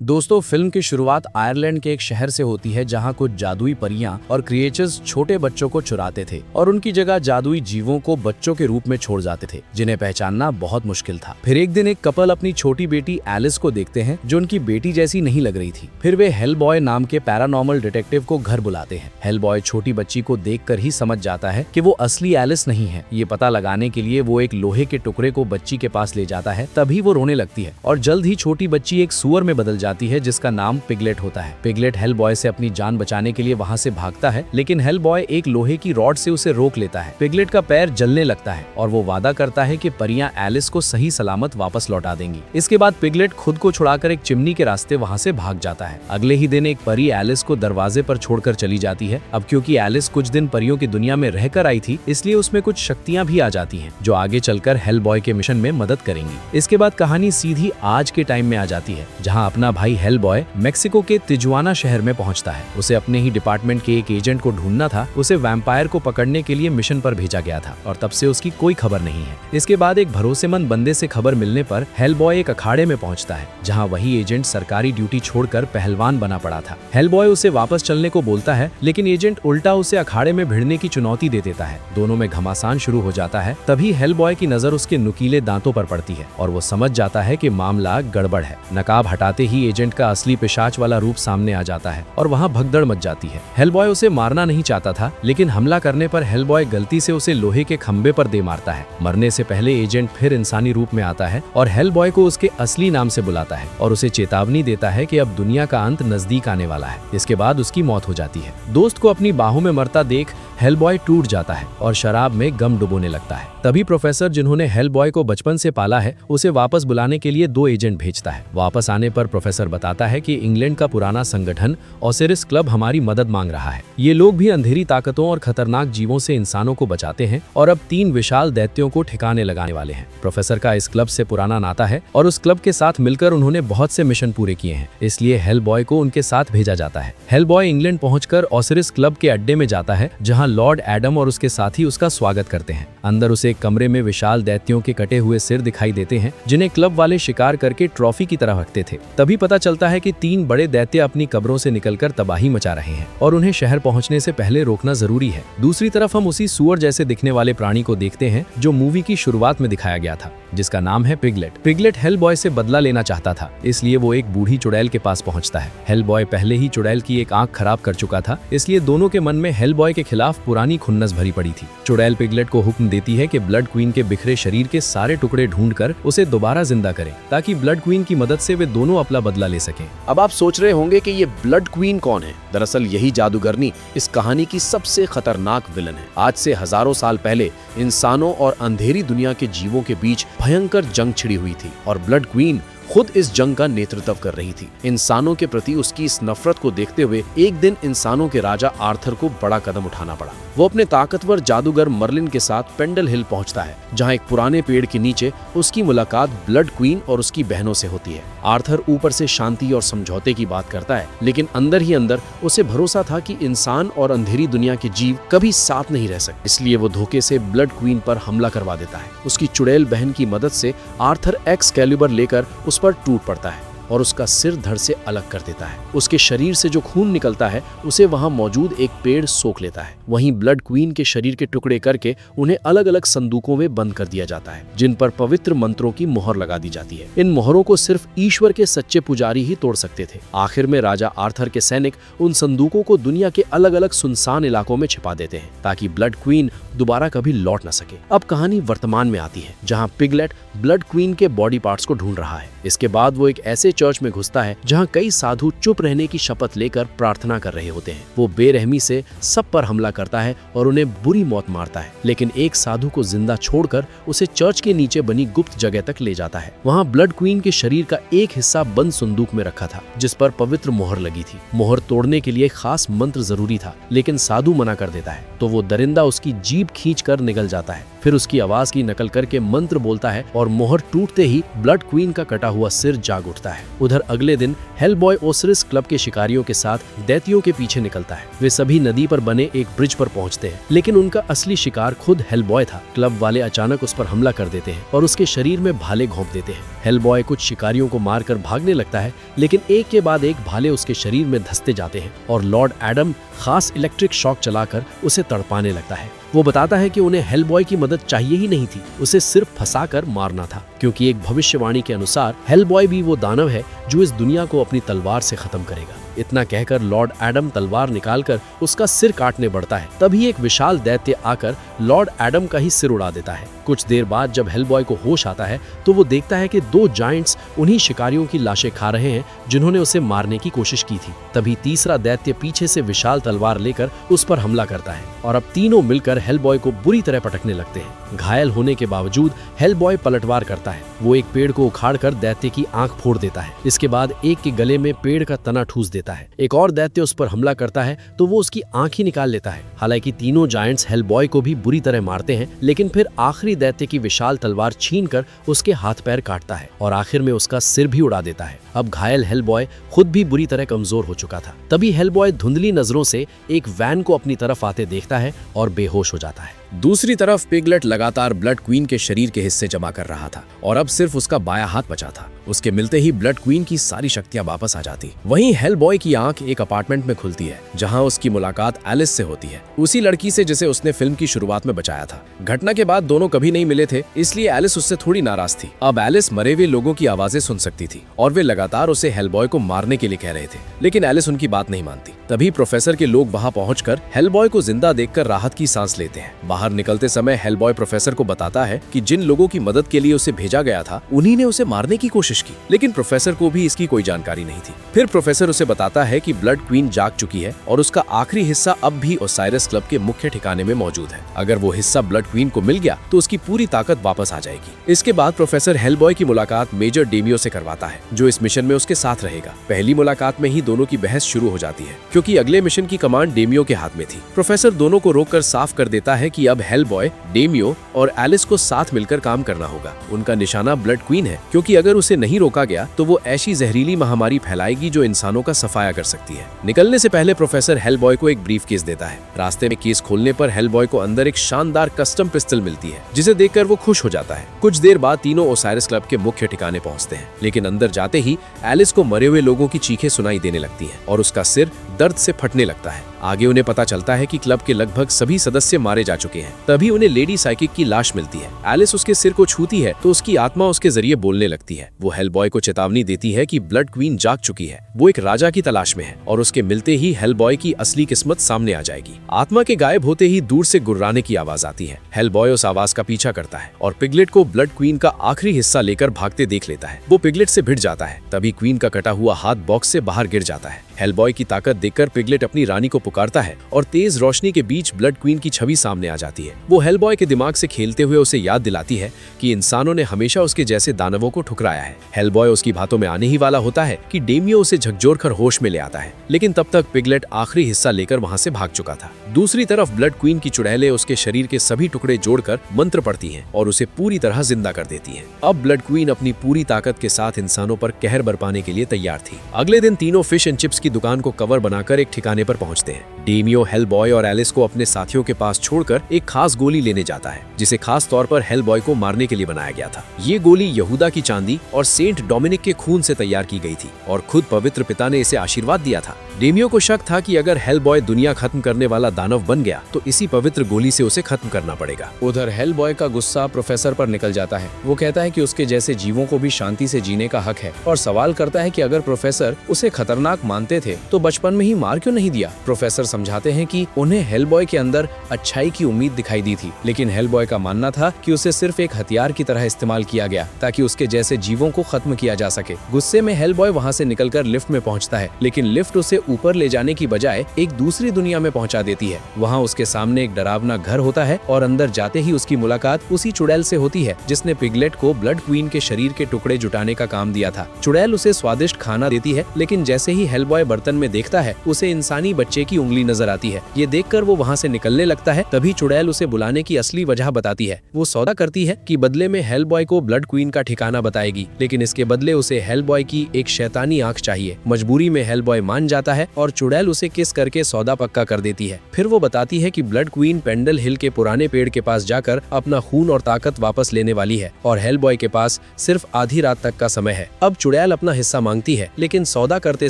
दोस्तों, फिल्म की शुरुआत आयरलैंड के एक शहर से होती है जहां कुछ जादुई परियां और क्रिएचर्स छोटे बच्चों को चुराते थे और उनकी जगह जादुई जीवों को बच्चों के रूप में छोड़ जाते थे जिन्हें पहचानना बहुत मुश्किल था। फिर एक दिन एक कपल अपनी छोटी बेटी एलिस को देखते हैं जो उनकी बेटी जैसी नहीं लग रही थी। फिर वे हेलबॉय नाम के पैरानॉर्मल डिटेक्टिव को घर बुलाते हैं। हेलबॉय छोटी बच्ची को देखकर ही समझ जाता है कि वो असली एलिस नहीं है। ये पता लगाने के लिए वो एक लोहे के टुकड़े को बच्ची के पास ले जाता है, तभी वो रोने लगती है और जल्द ही छोटी बच्ची एक सूअर में बदल जाती है जिसका नाम पिगलेट होता है। पिगलेट हेलबॉय से अपनी जान बचाने के लिए वहां से भागता है, लेकिन हेलबॉय एक लोहे की रॉड से उसे रोक लेता है। पिगलेट का पैर जलने लगता है और वो वादा करता है कि परियां एलिस को सही सलामत वापस लौटा देंगी। इसके बाद पिगलेट खुद को छुड़ाकर एक चिमनी के रास्ते वहां से भाग जाता है। अगले ही दिन एक परी एलिस को दरवाजे पर छोड़कर चली जाती है। अब क्योंकि एलिस कुछ दिन परियों की दुनिया में रहकर आई थी, इसलिए उसमें कुछ शक्तियां भी आ जाती हैं जो आगे चलकर हेलबॉय के मिशन में मदद करेंगी। इसके बाद कहानी सीधी आज के टाइम में आ जाती है, जहां अपना भाई हेलबॉय मेक्सिको के तिजुआना शहर में पहुंचता है। उसे अपने ही डिपार्टमेंट के एक एजेंट को ढूंढना था। उसे वैम्पायर को पकड़ने के लिए मिशन पर भेजा गया था और तब से उसकी कोई खबर नहीं है। इसके बाद एक भरोसेमंद बंदे से खबर मिलने पर हेलबॉय एक अखाड़े में पहुंचता है, जहां वही एजेंट सरकारी ड्यूटी छोड़कर पहलवान बना पड़ा था। हेलबॉय उसे वापस चलने को बोलता है, लेकिन एजेंट उल्टा उसे अखाड़े में भिड़ने की चुनौती दे देता है। दोनों में घमासान शुरू हो जाता है। तभी हेलबॉय की नजर उसके नुकीले दांतों पर पड़ती है और वो समझ जाता है कि मामला गड़बड़ है। नकाब हटाते ही एजेंट का असली पिशाच वाला रूप सामने आ जाता है और वहां भगदड़ मच जाती है। हेलबॉय उसे मारना नहीं चाहता था, लेकिन हमला करने पर हेलबॉय गलती से उसे लोहे के खंबे पर दे मारता है। मरने से पहले एजेंट फिर इंसानी रूप में आता है और हेलबॉय को उसके असली नाम से बुलाता है और उसे चेतावनी देता है कि अब दुनिया का अंत नजदीक आने वाला है। इसके बाद उसकी मौत हो जाती है। दोस्त को अपनी बाहों में मरता देख हेलबॉय टूट जाता है और शराब में गम डुबोने लगता है। तभी प्रोफेसर, जिन्होंने हेलबॉय को बचपन से पाला है, उसे वापस बुलाने के लिए 2 एजेंट भेजता है। वापस आने पर प्रोफेसर बताता है कि इंग्लैंड का पुराना संगठन ओसिरिस क्लब हमारी मदद मांग रहा है। ये लोग भी अंधेरी ताकतों और खतरनाक जीवों से इंसानों को बचाते हैं और अब 3 विशाल दैत्यों को ठिकाने लगाने वाले हैं। प्रोफेसर का इस क्लब से पुराना नाता है और उस क्लब के साथ मिलकर उन्होंने बहुत से मिशन पूरे किए हैं, इसलिए हेलबॉय को उनके साथ भेजा जाता है। हेलबॉय इंग्लैंड पहुंचकर ओसिरिस क्लब के अड्डे में जाता है, जहां लॉर्ड एडम और उसके साथी उसका स्वागत करते हैं। अंदर उसे एक कमरे में विशाल दैत्यों के कटे हुए सिर दिखाई देते हैं, जिन्हें क्लब वाले शिकार करके ट्रॉफी की तरह रखते थे। तभी पता चलता है कि 3 बड़े दैत्य अपनी कब्रों से निकलकर तबाही मचा रहे हैं और उन्हें शहर पहुंचने से पहले रोकना जरूरी है। दूसरी तरफ हम उसी सूअर जैसे दिखने वाले प्राणी को देखते हैं जो मूवी की शुरुआत में दिखाया गया था, जिसका नाम है पिगलेट। पिगलेट हेलबॉय से बदला लेना चाहता था, इसलिए वो एक बूढ़ी चुड़ैल के पास पहुंचता है। हेलबॉय पहले ही चुड़ैल की एक आंख खराब कर चुका था, इसलिए दोनों के मन में हेलबॉय के खिलाफ पुरानी खुन्नस भरी पड़ी थी। चुड़ैल पिगलेट को हुक्म देती है कि ब्लड क्वीन के बिखरे शरीर के सारे टुकड़े ढूंढकर उसे दोबारा जिंदा करें, ताकि ब्लड क्वीन की मदद से वे दोनों अपना बदला ले सकें। अब आप सोच रहे होंगे कि ये ब्लड क्वीन कौन है। दरअसल यही जादूगरनी इस कहानी की सबसे खतरनाक विलन है। आज से हजारों साल पहले इंसानों और अंधेरी दुनिया के जीवों के बीच भयंकर जंग छिड़ी हुई थी और ब्लड क्वीन खुद इस जंग का नेतृत्व कर रही थी। इंसानों के प्रति उसकी इस नफरत को देखते हुए एक दिन इंसानों के राजा आर्थर को बड़ा कदम उठाना पड़ा। वो अपने ताकतवर जादूगर मर्लिन के साथ पेंडल हिल पहुंचता है, जहां एक पुराने पेड़ के नीचे उसकी मुलाकात ब्लड क्वीन और उसकी बहनों से होती है। आर्थर ऊपर से शांति और समझौते की बात करता है, लेकिन अंदर ही अंदर उसे भरोसा था कि इंसान और अंधेरी दुनिया के जीव कभी साथ नहीं रह सकते। इसलिए वो धोखे से ब्लड क्वीन पर हमला करवा देता है। उसकी चुड़ैल बहन की मदद से आर्थर एक्सकैलिबर लेकर उस पर टूट पड़ता है और उसका सिर धड़ से अलग कर देता है। उसके शरीर से जो खून निकलता है उसे वहां मौजूद एक पेड़ सोख लेता है। वहीं ब्लड क्वीन के शरीर के टुकड़े करके उन्हें अलग अलग संदूकों में बंद कर दिया जाता है, जिन पर पवित्र मंत्रों की मोहर लगा दी जाती है। इन मोहरों को सिर्फ ईश्वर के सच्चे पुजारी ही तोड़ सकते थे। आखिर में राजा आर्थर के सैनिक उन संदूकों को दुनिया के अलग अलग सुनसान इलाकों में छिपा देते हैं, ताकि ब्लड क्वीन दोबारा कभी लौट न सके। अब कहानी वर्तमान में आती है, जहाँ पिगलेट ब्लड क्वीन के बॉडी पार्ट्स को ढूंढ रहा है। इसके बाद वो एक ऐसे चर्च में घुसता है जहां कई साधु चुप रहने की शपथ लेकर प्रार्थना कर रहे होते हैं। वो बेरहमी से सब पर हमला करता है और उन्हें बुरी मौत मारता है, लेकिन एक साधु को जिंदा छोड़कर उसे चर्च के नीचे बनी गुप्त जगह तक ले जाता है। वहां ब्लड क्वीन के शरीर का एक हिस्सा बंद संदूक में रखा था, जिस पर पवित्र मोहर लगी थी। मोहर तोड़ने के लिए खास मंत्र जरूरी था, लेकिन साधु मना कर देता है, तो वो दरिंदा उसकी जीभ खींच कर निगल जाता है। फिर उसकी आवाज की नकल करके मंत्र बोलता है और मोहर टूटते ही ब्लड क्वीन का कटा हुआ सिर जाग उठता है। उधर अगले दिन हेलबॉय ओसिरिस क्लब के शिकारियों के साथ दैत्यों के पीछे निकलता है। वे सभी नदी पर बने एक ब्रिज पर पहुंचते हैं, लेकिन उनका असली शिकार खुद हेलबॉय था। क्लब वाले अचानक उस पर हमला कर देते हैं और उसके शरीर में भाले घोंप देते हैं। हेलबॉय कुछ शिकारियों को मारकर भागने लगता है, लेकिन एक के बाद एक भाले उसके शरीर में धंसते जाते हैं और लॉर्ड एडम खास इलेक्ट्रिक शॉक चलाकर उसे तड़पाने लगता है। वो बताता है कि उन्हें हेलबॉय की मदद चाहिए ही नहीं थी, उसे सिर्फ फंसाकर मारना था, क्योंकि एक भविष्यवाणी के अनुसार हेलबॉय भी वो दानव है जो इस दुनिया को अपनी तलवार से खत्म करेगा। इतना कहकर लॉर्ड एडम तलवार निकालकर उसका सिर काटने बढ़ता है। तभी एक विशाल दैत्य आकर लॉर्ड एडम का ही सिर उड़ा देता है। कुछ देर बाद जब हेलबॉय को होश आता है तो वो देखता है कि 2 जायंट्स उन्हीं शिकारियों की लाशें खा रहे हैं जिन्होंने उसे मारने की कोशिश की थी। तभी तीसरा दैत्य पीछे से विशाल तलवार लेकर उस पर हमला करता है और अब तीनों मिलकर हेलबॉय को बुरी तरह पटकने लगते हैं। घायल होने के बावजूद हेलबॉय पलटवार करता है। वो एक पेड़ को उखाड़कर दैत्य की आंख फोड़ देता है। इसके बाद एक के गले में पेड़ का तना ठूस देता है। एक और दैत्य उस पर हमला करता है तो वो उसकी आंख ही निकाल लेता है। हालांकि तीनों जायंट्स हेलबॉय को भी बुरी तरह मारते हैं, लेकिन फिर आखिरी दैत्य की विशाल तलवार छीनकर उसके हाथ पैर काटता है और आखिर में उसका सिर भी उड़ा देता है। अब घायल हेलबॉय खुद भी बुरी तरह कमजोर हो चुका था। तभी हेलबॉय धुंधली नजरों से एक वैन को अपनी तरफ आते देखता है और बेहोश हो जाता है। दूसरी तरफ पिगलेट लगातार ब्लड क्वीन के शरीर के हिस्से जमा कर रहा था और अब सिर्फ उसका बायां हाथ बचा था। उसके मिलते ही ब्लड क्वीन की सारी शक्तियां वापस आ जाती। वहीं हेलबॉय की आंख एक अपार्टमेंट में खुलती है जहां उसकी मुलाकात एलिस से होती है, उसी लड़की से जिसे उसने फिल्म की शुरुआत में बचाया था। घटना के बाद दोनों कभी नहीं मिले थे, इसलिए एलिस उससे थोड़ी नाराज थी। अब एलिस मरे हुए लोगों की आवाजें सुन सकती थी और वे लगातार उसे हेलबॉय को मारने के लिए कह रहे थे, लेकिन एलिस उनकी बात नहीं मानती। तभी प्रोफेसर के लोग वहां पहुंचकर हेलबॉय को जिंदा देखकर राहत की सांस लेते हैं। बाहर निकलते समय हेलबॉय प्रोफेसर को बताता है कि जिन लोगों की मदद के लिए उसे भेजा गया था उन्हीं ने उसे मारने की कोशिश की, लेकिन प्रोफेसर को भी इसकी कोई जानकारी नहीं थी। फिर प्रोफेसर उसे बताता है कि ब्लड क्वीन जाग चुकी है और उसका आखिरी हिस्सा अब भी ओसाइरिस क्लब के मुख्य ठिकाने में मौजूद है। अगर वो हिस्सा ब्लड क्वीन को मिल गया तो उसकी पूरी ताकत वापस आ जाएगी। इसके बाद प्रोफेसर हेलबॉय की मुलाकात मेजर डेमियो से करवाता है, जो इस मिशन में उसके साथ रहेगा। पहली मुलाकात में ही दोनों की बहस शुरू हो जाती है, क्योंकि अगले मिशन की कमांड डेमियो के हाथ में थी। प्रोफेसर दोनों को रोककर साफ कर देता है कि अब हेलबॉय, डेमियो और एलिस को साथ मिलकर काम करना होगा। उनका निशाना ब्लड क्वीन है, क्योंकि अगर उसे नहीं रोका गया तो वो ऐसी जहरीली महामारी फैलाएगी जो इंसानों का सफाया कर सकती है। निकलने से पहले प्रोफेसर हेलबॉय को एक ब्रीफ केस देता है। रास्ते में केस खोलने पर हेलबॉय को अंदर एक शानदार कस्टम पिस्टल मिलती है, जिसे देखकर वो खुश हो जाता है। कुछ देर बाद तीनों ओसाइरिस क्लब के मुख्य ठिकाने पहुंचते हैं, लेकिन अंदर जाते ही एलिस को मरे हुए लोगों की चीखें सुनाई देने लगती हैं और उसका सिर दर्द से फटने लगता है। आगे उन्हें पता चलता है कि क्लब के लगभग सभी सदस्य मारे जा चुके हैं। तभी उन्हें लेडी साइकिक की लाश मिलती है। एलिस उसके सिर को छूती है तो उसकी आत्मा उसके जरिए बोलने लगती है। वो हेलबॉय को चेतावनी देती है कि ब्लड क्वीन जाग चुकी है, वो एक राजा की तलाश में है और उसके मिलते ही हेलबॉय की असली किस्मत सामने आ जाएगी। आत्मा के गायब होते ही दूर से गुर्राने की आवाज आती है। हेलबॉय उस आवाज का पीछा करता है और पिगलेट को ब्लड क्वीन का आखिरी हिस्सा लेकर भागते देख लेता है। वो पिगलेट से भिड़ जाता है। तभी क्वीन का कटा हुआ हाथ बॉक्स से बाहर गिर जाता है। हेलबॉय की ताकत देखकर पिगलेट अपनी रानी को पुकारता है और तेज रोशनी के बीच ब्लड क्वीन की छवि सामने आ जाती है। वो हेलबॉय के दिमाग से खेलते हुए उसे याद दिलाती है कि इंसानों ने हमेशा उसके जैसे दानवों को ठुकराया है। हेलबॉय उसकी बातों में आने ही वाला होता है कि डेमियो उसे झकझोरकर होश में ले आता है, लेकिन तब तक पिगलेट आखिरी हिस्सा लेकर वहां से भाग चुका था। दूसरी तरफ ब्लड क्वीन की चुड़ैलें उसके शरीर के सभी टुकड़े जोड़कर मंत्र पढ़ती हैं और उसे पूरी तरह जिंदा कर देती हैं। अब ब्लड क्वीन अपनी पूरी ताकत के साथ इंसानों पर कहर बरपाने के लिए तैयार थी। अगले दिन तीनों फिश एंड चिप्स की दुकान को कवर बनाकर एक ठिकाने पर पहुंचते हैं। डेमियो, हेलबॉय और एलिस को अपने साथियों के पास छोड़कर एक खास गोली लेने जाता है, जिसे खास तौर पर हेलबॉय को मारने के लिए बनाया गया था। ये गोली यहूदा की चांदी और सेंट डोमिनिक के खून से तैयार की गई थी और खुद पवित्र पिता ने इसे आशीर्वाद दिया था। डेमियो को शक था कि अगर हेलबॉय दुनिया खत्म करने वाला दानव बन गया तो इसी पवित्र गोली से उसे खत्म करना पड़ेगा। उधर हेलबॉय का गुस्सा प्रोफेसर पर निकल जाता है। वो कहता है कि उसके जैसे जीवों को भी शांति से जीने का हक है और सवाल करता है कि अगर प्रोफेसर उसे खतरनाक मानते थे तो बचपन में ही मार क्यों नहीं दिया। प्रोफेसर समझाते हैं कि उन्हें हेलबॉय के अंदर अच्छाई की उम्मीद दिखाई दी थी, लेकिन हेलबॉय का मानना था कि उसे सिर्फ एक हथियार की तरह इस्तेमाल किया गया ताकि उसके जैसे जीवों को खत्म किया जा सके। गुस्से में हेलबॉय वहां से निकलकर लिफ्ट में पहुंचता है, लेकिन लिफ्ट उसे ऊपर ले जाने की बजाय एक दूसरी दुनिया में पहुंचा देती है। वहां उसके सामने एक डरावना घर होता है और अंदर जाते ही उसकी मुलाकात उसी चुड़ैल से होती है जिसने पिगलेट को ब्लड क्वीन के शरीर के टुकड़े जुटाने का काम दिया था। चुड़ैल उसे स्वादिष्ट खाना देती है, लेकिन जैसे ही हेलबॉय बर्तन में देखता है उसे इंसानी बच्चे की उंगली नजर आती है। ये देखकर वो वहाँ से निकलने लगता है। तभी चुड़ैल उसे बुलाने की असली वजह बताती है। वो सौदा करती है कि बदले में हेलबॉय को ब्लड क्वीन का ठिकाना बताएगी, लेकिन इसके बदले उसे हेलबॉय की एक शैतानी आंख चाहिए। मजबूरी में हेलबॉय मान जाता है और चुड़ैल उसे किस करके सौदा पक्का कर देती है। फिर वो बताती है कि ब्लड क्वीन पेंडल हिल के पुराने पेड़ के पास जाकर अपना खून और ताकत वापस लेने वाली है और हेलबॉय के पास सिर्फ आधी रात तक का समय है। अब चुड़ैल अपना हिस्सा मांगती है, लेकिन सौदा करते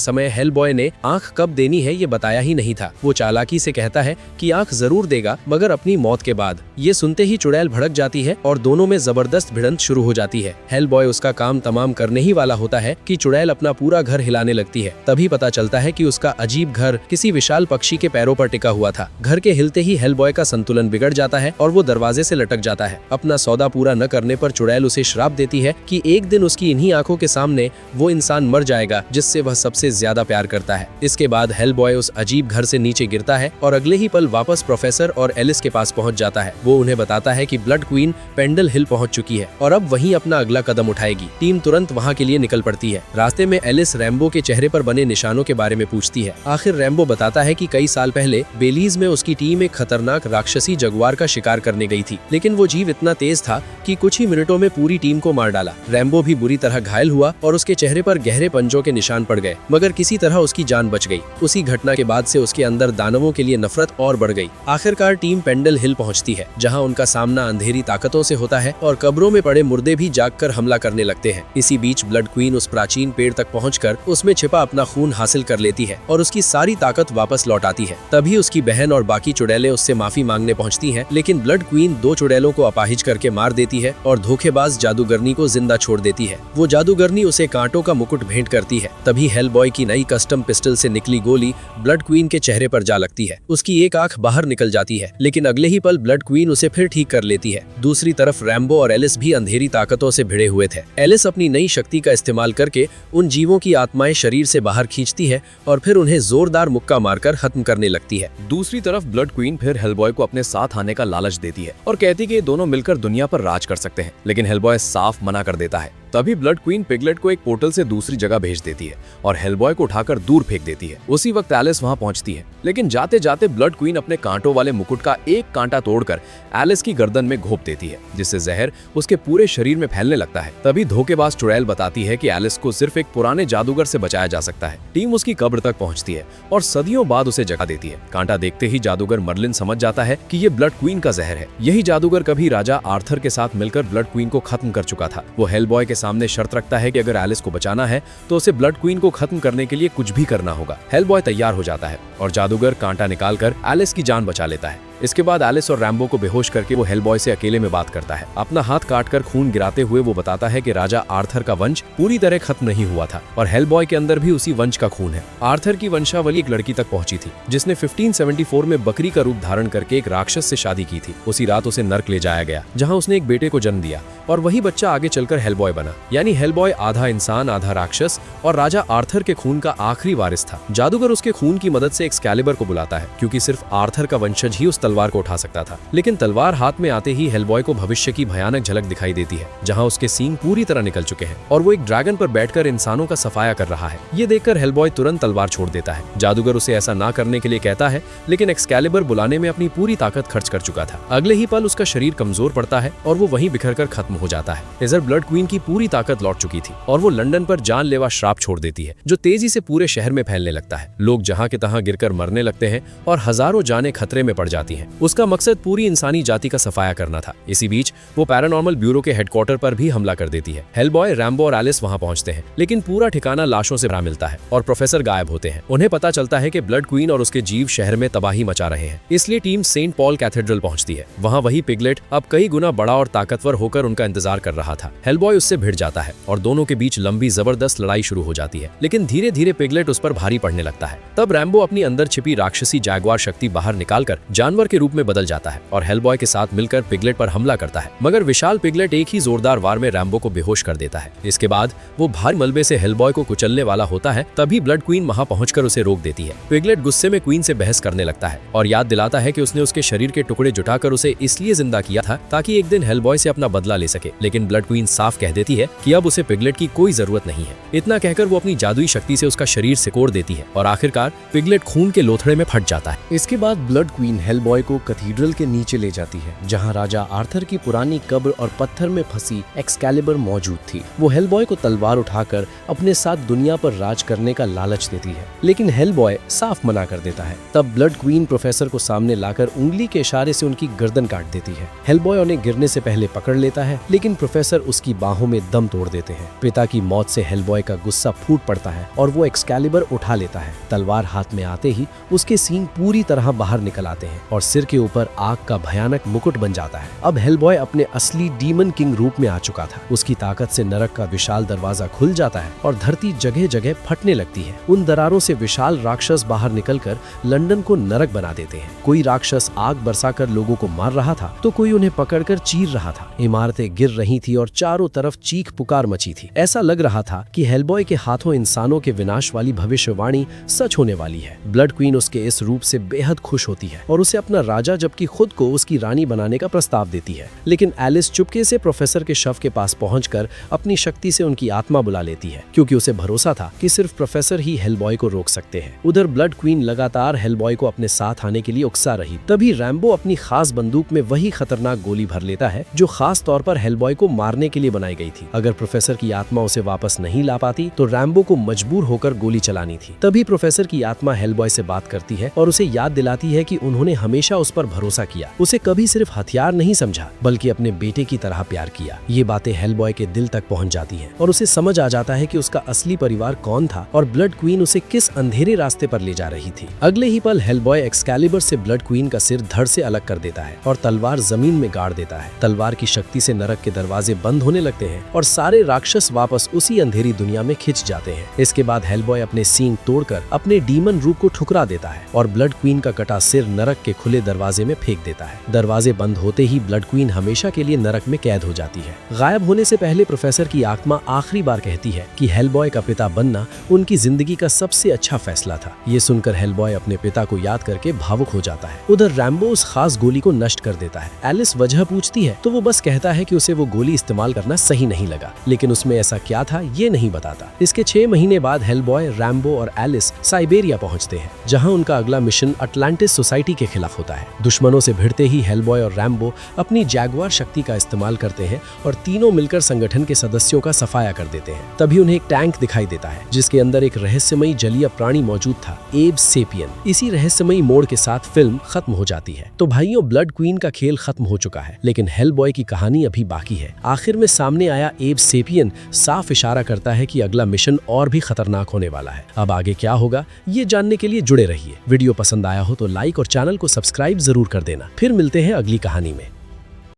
समय हेलबॉय ने आंख कब देनी है ये बताया ही नहीं था। वो चालाकी से कहता है कि आंख जरूर देगा, मगर अपनी मौत के बाद। ये सुनते ही चुड़ैल भड़क जाती है और दोनों में जबरदस्त भिड़ंत शुरू हो जाती है। हेलबॉय उसका काम तमाम करने ही वाला होता है कि चुड़ैल अपना पूरा घर हिलाने लगती है। तभी पता चलता है कि उसका अजीब घर किसी विशाल पक्षी के पैरों पर टिका हुआ था। घर के हिलते ही हेलबॉय का संतुलन बिगड़ जाता है और वो दरवाजे से लटक जाता है। अपना सौदा पूरा न करने पर चुड़ैल उसे श्राप देती है कि एक दिन उसकी इन्हीं आंखों के सामने वो इंसान मर जाएगा जिससे वह सबसे ज्यादा प्यार करता है। इसके बाद हेलबॉय उस अजीब घर से नीचे गिरता है और अगले ही पल वापस प्रोफेसर और एलिस के पास पहुंच जाता है। वो उन्हें बताता है कि ब्लड क्वीन पेंडल हिल पहुंच चुकी है और अब वहीं अपना अगला कदम उठाएगी। टीम तुरंत वहां के लिए निकल पड़ती है। रास्ते में एलिस रैम्बो के चेहरे पर बने निशानों के बारे में पूछती है। आखिर रैम्बो बताता है कि कई साल पहले बेलीज में उसकी टीम एक खतरनाक राक्षसी जगुआर का शिकार करने गई थी, लेकिन वो जीव इतना तेज था कि कुछ ही मिनटों में पूरी टीम को मार डाला। रैम्बो भी बुरी तरह घायल हुआ और उसके चेहरे पर गहरे पंजों के निशान पड़ गए, मगर किसी तरह उसकी जान बच गई। उसी घटना के बाद से उसके अंदर दानवों के लिए नफरत और बढ़ गई। आखिरकार टीम पेंडल हिल पहुंचती है, जहां उनका सामना अंधेरी ताकतों से होता है और कब्रों में पड़े मुर्दे भी जागकर हमला करने लगते हैं। इसी बीच ब्लड क्वीन उस प्राचीन पेड़ तक पहुंचकर उसमें छिपा अपना खून हासिल कर लेती है और उसकी सारी ताकत वापस लौट आती है। तभी उसकी बहन और बाकी चुड़ैलें उससे माफी मांगने पहुंचती हैं, लेकिन ब्लड क्वीन 2 चुड़ैलों को अपाहिज करके मार देती है और धोखेबाज जादूगरनी को जिंदा छोड़ देती है। वो जादूगरनी उसे कांटों का मुकुट भेंट करती है। तभी हेलबॉय की नई कस्टम पिस्टल से निकली गोली ब्लड क्वीन के चेहरे पर जा लगती है। उसकी एक आंख बाहर निकल जाती है, लेकिन अगले ही पल ब्लड क्वीन उसे फिर ठीक कर लेती है। दूसरी तरफ रैम्बो और एलिस भी अंधेरी ताकतों से भिड़े हुए थे। एलिस अपनी नई शक्ति का इस्तेमाल करके उन जीवों की आत्माएं शरीर से बाहर खींचती है और फिर उन्हें जोरदार मुक्का मारकर खत्म करने लगती है। दूसरी तरफ ब्लड क्वीन फिर हेलबॉय को अपने साथ आने का लालच देती है और कहती कि ये दोनों मिलकर दुनिया पर राज कर सकते हैं, लेकिन हेलबॉय साफ मना कर देता है। तभी ब्लड क्वीन पिगलेट को एक पोर्टल से दूसरी जगह भेज देती है और हेलबॉय को उठाकर दूर फेंक देती है। उसी वक्त एलिस वहां पहुंचती है, लेकिन जाते जाते ब्लड क्वीन अपने कांटों वाले मुकुट का एक कांटा तोड़कर एलिस की गर्दन में घोंप देती है, जिससे जहर उसके पूरे शरीर में फैलने लगता है। तभी धोखेबाज चुड़ैल बताती है कि एलिस को सिर्फ एक पुराने जादूगर से बचाया जा सकता है। टीम उसकी कब्र तक पहुंचती है और सदियों बाद उसे जगा देती है। कांटा देखते ही जादूगर मर्लिन समझ जाता है कि ये ब्लड क्वीन का जहर है। यही जादूगर कभी राजा आर्थर के साथ मिलकर ब्लड क्वीन को खत्म कर चुका था। वो हेलबॉय के सामने शर्त रखता है कि अगर एलिस को बचाना है तो उसे ब्लड क्वीन को खत्म करने के लिए कुछ भी करना होगा। हेलबॉय तैयार हो जाता है और जादूगर कांटा निकालकर एलिस की जान बचा लेता है। इसके बाद एलिस और रैम्बो को बेहोश करके वो हेलबॉय से अकेले में बात करता है। अपना हाथ काटकर खून गिराते हुए वो बताता है कि राजा आर्थर का वंश पूरी तरह खत्म नहीं हुआ था और हेलबॉय के अंदर भी उसी वंश का खून है। आर्थर की वंशावली एक लड़की तक पहुंची थी जिसने 1574 में बकरी का रूप धारण करके एक राक्षस से शादी की थी। उसी रात उसे नर्क ले जाया गया, जहाँ उसने एक बेटे को जन्म दिया और वही बच्चा आगे चलकर हेलबॉय बना। यानी हेलबॉय आधा इंसान आधा राक्षस और राजा आर्थर के खून का आखिरी वारिस था। जादूगर उसके खून की मदद से एक्सकैलिबर को बुलाता है, क्योंकि सिर्फ आर्थर का वंशज ही उस तलवार को उठा सकता था। लेकिन तलवार हाथ में आते ही हेलबॉय को भविष्य की भयानक झलक दिखाई देती है, जहां उसके सींग पूरी तरह निकल चुके हैं और वो एक ड्रैगन पर बैठकर इंसानों का सफाया कर रहा है। ये देखकर हेलबॉय तुरंत तलवार छोड़ देता है। जादूगर उसे ऐसा ना करने के लिए कहता है, लेकिन एक्सकैलिबर बुलाने में अपनी पूरी ताकत खर्च कर चुका था। अगले ही पल उसका शरीर कमजोर पड़ता है और वो वहीं बिखरकर खत्म हो जाता है। इधर ब्लड क्वीन की पूरी ताकत लौट चुकी थी और वो लंदन पर जानलेवा श्राप छोड़ देती है, जो तेजी से पूरे शहर में फैलने लगता है। लोग जहां के तहां गिरकर मरने लगते हैं और हजारों जानें खतरे में पड़ जाती हैं। उसका मकसद पूरी इंसानी जाति का सफाया करना था। इसी बीच वो पैरानॉर्मल ब्यूरो के हेडक्वार्टर पर भी हमला कर देती है। हेलबॉय, रैम्बो और एलिस वहां पहुंचते हैं, लेकिन पूरा ठिकाना लाशों से भरा मिलता है और प्रोफेसर गायब होते हैं। उन्हें पता चलता है कि ब्लड क्वीन और उसके जीव शहर में तबाही मचा रहे हैं, इसलिए टीम सेंट पॉल कैथेड्रल पहुंचती है। वहां वही पिगलेट अब कई गुना बड़ा और ताकतवर होकर उनका इंतजार कर रहा था। हेलबॉय उससे भिड़ जाता है और दोनों के बीच लंबी जबरदस्त लड़ाई शुरू हो जाती है, लेकिन धीरे धीरे पिगलेट उस पर भारी पड़ने लगता है। तब रैम्बो अपनी अंदर छिपी राक्षसी जैगुआर शक्ति बाहर निकालकर जानवर के रूप में बदल जाता है और हेलबॉय के साथ मिलकर पिगलेट पर हमला करता है, मगर विशाल पिगलेट एक ही जोरदार वार में रैम्बो को बेहोश कर देता है। इसके बाद वो भारी मलबे से हेलबॉय को कुचलने वाला होता है, तभी ब्लड क्वीन वहां पहुंचकर उसे रोक देती है। पिगलेट गुस्से में क्वीन से बहस करने लगता है और याद दिलाता है कि उसने उसके शरीर के टुकड़े जुटाकर उसे इसलिए जिंदा किया था ताकि एक दिन हेलबॉय से अपना बदला ले सके, लेकिन ब्लड क्वीन साफ कह देती है कि अब उसे पिगलेट की कोई जरूरत नहीं है। इतना कहकर वो अपनी जादुई शक्ति से उसका शरीर सिकोड़ देती है और आखिरकार पिगलेट खून के लोथड़े में फट जाता है। इसके बाद ब्लड क्वीन हेलबॉय को कैथेड्रल के नीचे ले जाती है, जहां राजा आर्थर की पुरानी कब्र और पत्थर में फंसी एक्सकैलिबर मौजूद थी। वो हेलबॉय को तलवार उठाकर अपने साथ दुनिया पर राज करने का लालच देती है, लेकिन हेलबॉय साफ मना कर देता है। तब ब्लड क्वीन प्रोफेसर को सामने लाकर उंगली के इशारे से उनकी गर्दन काट देती है। हेलबॉय उन्हें गिरने से पहले पकड़ लेता है, लेकिन प्रोफेसर उसकी बाहों में दम तोड़ देते हैं। पिता की मौत से हेलबॉय का गुस्सा फूट पड़ता है और वो एक्सकैलिबर उठा लेता है। तलवार हाथ में आते ही उसके सींग पूरी तरह बाहर निकल आते हैं और सिर के ऊपर आग का भयानक मुकुट बन जाता है। अब हेलबॉय अपने असली डीमन किंग रूप में आ चुका था। उसकी ताकत से नरक का विशाल दरवाजा खुल जाता है और धरती जगह जगह फटने लगती है। उन दरारों से विशाल राक्षस बाहर निकलकर लंदन को नरक बना देते हैं। कोई राक्षस आग बरसाकर लोगों को मार रहा था तो कोई उन्हें पकड़कर चीर रहा था। इमारतें गिर रही थी और चारों तरफ चीख पुकार मची थी। ऐसा लग रहा था कि हेलबॉय के हाथों इंसानों के विनाश वाली भविष्यवाणी सच होने वाली है। ब्लड क्वीन उसके इस रूप से बेहद खुश होती है और उसे अपना राजा जबकि खुद को उसकी रानी बनाने का प्रस्ताव देती है, लेकिन एलिस चुपके से प्रोफेसर के शव के पास पहुंचकर अपनी शक्ति से उनकी आत्मा बुला लेती है, क्योंकि उसे भरोसा था कि सिर्फ प्रोफेसर ही हेलबॉय को रोक सकते हैं। उधर ब्लड क्वीन लगातार हेलबॉय को अपने साथ आने के लिए उकसा रही। तभी रैम्बो अपनी खास बंदूक में वही खतरनाक गोली भर लेता है जो खास तौर पर हेलबॉय को मारने के लिए बनाई गई थी। अगर प्रोफेसर की आत्मा उसे वापस नहीं ला पाती तो रैम्बो को मजबूर होकर गोली चलानी थी। तभी प्रोफेसर की आत्मा हेलबॉय से बात करती है और उसे याद दिलाती है कि उन्होंने हमेशा उस पर भरोसा किया, उसे कभी सिर्फ हथियार नहीं समझा बल्कि अपने बेटे की तरह प्यार किया। ये बातें हेलबॉय के दिल तक पहुंच जाती हैं और उसे समझ आ जाता है कि उसका असली परिवार कौन था और ब्लड क्वीन उसे किस अंधेरे रास्ते पर ले जा रही थी। अगले ही पल हेलबॉय एक्सकैलिबर से ब्लड क्वीन का सिर धड़ से अलग कर देता है और तलवार जमीन में गाड़ देता है। तलवार की शक्ति से नरक के दरवाजे बंद होने लगते हैं और सारे राक्षस वापस उसी अंधेरी दुनिया में खिंच जाते हैं। इसके बाद हेलबॉय अपने सींग तोड़कर अपने डीमन रूप को ठुकरा देता है और ब्लड क्वीन का कटा सिर नरक के खुले दरवाजे में फेंक देता है। दरवाजे बंद होते ही ब्लड क्वीन हमेशा के लिए नरक में कैद हो जाती है। गायब होने से पहले प्रोफेसर की आत्मा आखिरी बार कहती है कि हेलबॉय का पिता बनना उनकी जिंदगी का सबसे अच्छा फैसला था। ये सुनकर हेलबॉय अपने पिता को याद करके भावुक हो जाता है। उधर रैम्बो उस खास गोली को नष्ट कर देता है। एलिस वजह पूछती है तो वो बस कहता है कि उसे वो गोली इस्तेमाल करना सही नहीं लगा, लेकिन उसमें ऐसा क्या था ये नहीं बताता। इसके 6 महीने बाद हेलबॉय, रैम्बो और एलिस साइबेरिया पहुंचते हैं, जहां उनका अगला मिशन अटलांटिस सोसाइटी के खिलाफ होता है। दुश्मनों से भिड़ते ही हेलबॉय और रैम्बो अपनी जैगुआर शक्ति का इस्तेमाल करते हैं और तीनों मिलकर संगठन के सदस्यों का सफाया कर देते हैं। तभी उन्हें एक टैंक दिखाई देता है जिसके अंदर एक रहस्यमयी जलीय प्राणी मौजूद था, एब सेपियन। इसी रहस्यमयी मोड़ के साथ फिल्म खत्म हो जाती है। तो भाइयों, ब्लड क्वीन का खेल खत्म हो चुका है, लेकिन हेलबॉय की कहानी अभी बाकी है। आखिर में सामने आया एब सेपियन साफ इशारा करता है कि अगला मिशन और भी खतरनाक होने वाला है। अब आगे क्या होगा ये जानने के लिए जुड़े रहिए। वीडियो पसंद आया हो तो लाइक और चैनल को सब्सक्राइब जरूर कर देना। फिर मिलते हैं अगली कहानी में।